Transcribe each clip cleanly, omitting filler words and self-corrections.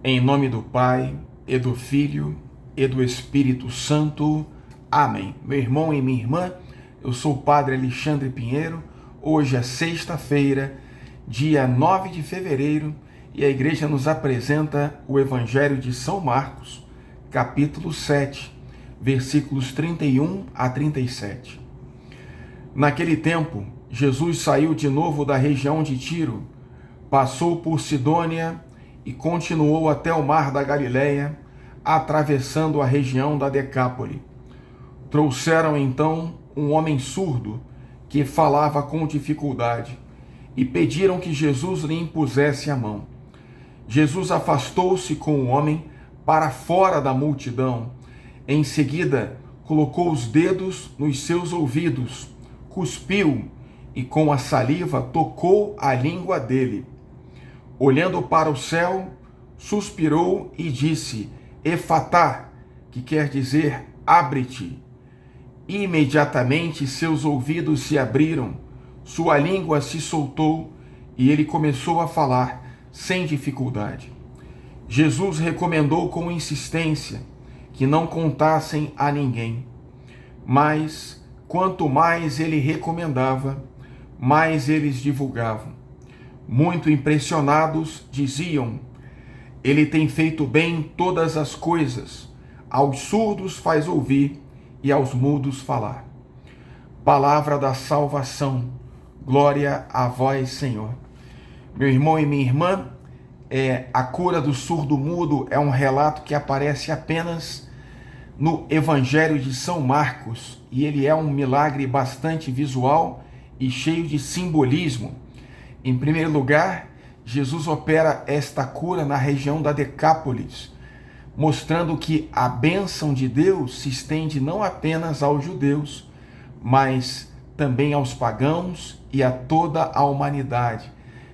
Em nome do Pai, e do Filho, e do Espírito Santo. Amém. Meu irmão e minha irmã, eu sou o Padre Alexandre Pinheiro. Hoje é sexta-feira, dia 9 de fevereiro, e a igreja nos apresenta o Evangelho de São Marcos, capítulo 7, versículos 31 a 37. Naquele tempo, Jesus saiu de novo da região de Tiro, passou por Sidônia e continuou até o mar da Galileia, atravessando a região da Decápole. Trouxeram então um homem surdo que falava com dificuldade e pediram que Jesus lhe impusesse a mão. Jesus afastou-se com o homem para fora da multidão. Em seguida, colocou os dedos nos seus ouvidos, cuspiu e com a saliva tocou a língua dele. Olhando para o céu, suspirou e disse: Efatá, que quer dizer abre-te. Imediatamente seus ouvidos se abriram, sua língua se soltou e ele começou a falar sem dificuldade. Jesus recomendou com insistência que não contassem a ninguém, mas quanto mais ele recomendava, mais eles divulgavam. Muito impressionados, diziam: ele tem feito bem todas as coisas, aos surdos faz ouvir e aos mudos falar. Palavra da salvação, glória a vós, Senhor. Meu irmão e minha irmã, a cura do surdo-mudo é um relato que aparece apenas no Evangelho de São Marcos, e ele é um milagre bastante visual e cheio de simbolismo. Em primeiro lugar, Jesus opera esta cura na região da Decápolis, mostrando que a bênção de Deus se estende não apenas aos judeus, mas também aos pagãos e a toda a humanidade.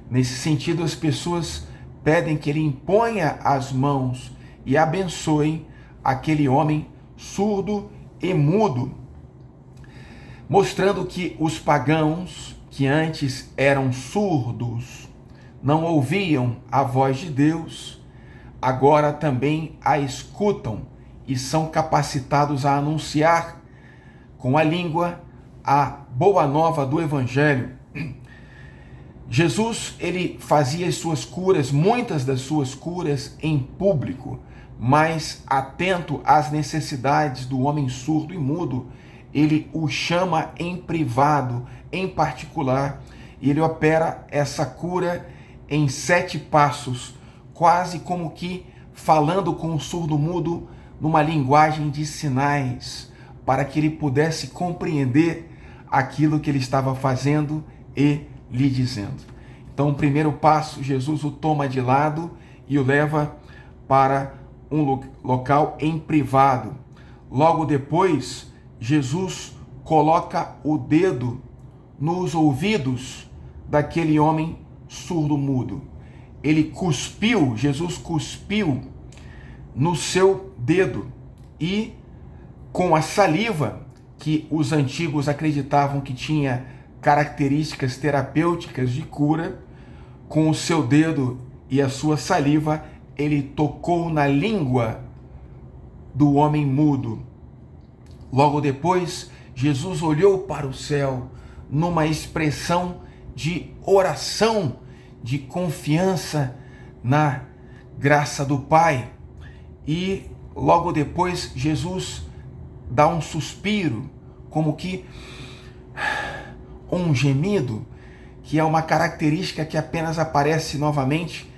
Nesse sentido, as pessoas pedem que ele imponha as mãos e abençoe aquele homem surdo e mudo, mostrando que os pagãos, que antes eram surdos, não ouviam a voz de Deus, agora também a escutam e são capacitados a anunciar com a língua a boa nova do Evangelho. Jesus, ele fazia as suas curas, muitas das suas curas em público, mas atento às necessidades do homem surdo e mudo, ele o chama em privado, em particular, e ele opera essa cura em 7 passos, quase como que falando com o surdo-mudo numa linguagem de sinais, para que ele pudesse compreender aquilo que ele estava fazendo e lhe dizendo. Então, o primeiro passo, Jesus o toma de lado e o leva para um local em privado. Logo depois, Jesus coloca o dedo nos ouvidos daquele homem surdo-mudo. Jesus cuspiu no seu dedo e com a saliva, que os antigos acreditavam que tinha características terapêuticas de cura, com o seu dedo e a sua saliva, ele tocou na língua do homem mudo. Logo depois, Jesus olhou para o céu numa expressão de oração, de confiança na graça do Pai. E logo depois, Jesus dá um suspiro, como que um gemido, que é uma característica que apenas aparece novamente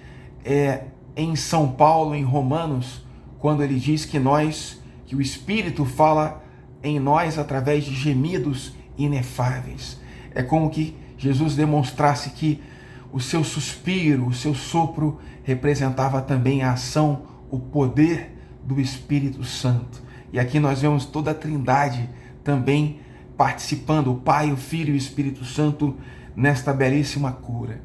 em São Paulo, em Romanos, quando ele diz que o Espírito fala em nós através de gemidos inefáveis. É como que Jesus demonstrasse que o seu suspiro, o seu sopro representava também a ação, o poder do Espírito Santo. E aqui nós vemos toda a Trindade também participando, o Pai, o Filho e o Espírito Santo, nesta belíssima cura.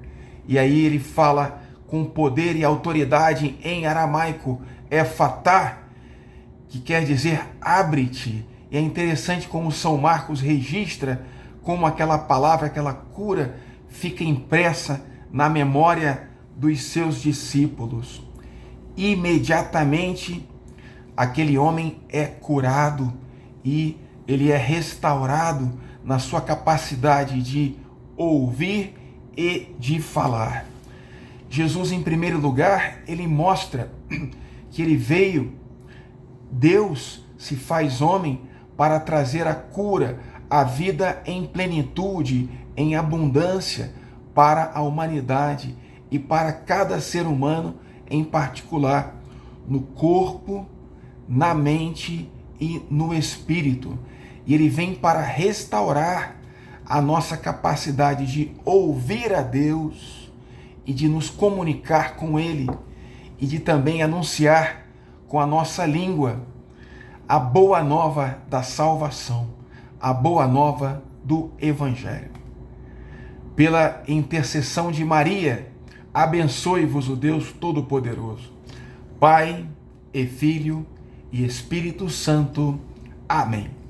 E aí ele fala com poder e autoridade em aramaico, efatá, que quer dizer abre-te. E é interessante como São Marcos registra como aquela palavra, aquela cura, fica impressa na memória dos seus discípulos. imediatamente aquele homem é curado e ele é restaurado na sua capacidade de ouvir e de falar. Jesus, em primeiro lugar, ele mostra que ele veio, Deus se faz homem para trazer a cura, a vida em plenitude, em abundância para a humanidade e para cada ser humano em particular, no corpo, na mente e no espírito. E ele vem para restaurar a nossa capacidade de ouvir a Deus e de nos comunicar com Ele e de também anunciar com a nossa língua a boa nova da salvação, a boa nova do Evangelho. Pela intercessão de Maria, abençoe-vos o Deus Todo-Poderoso, Pai e Filho e Espírito Santo. Amém.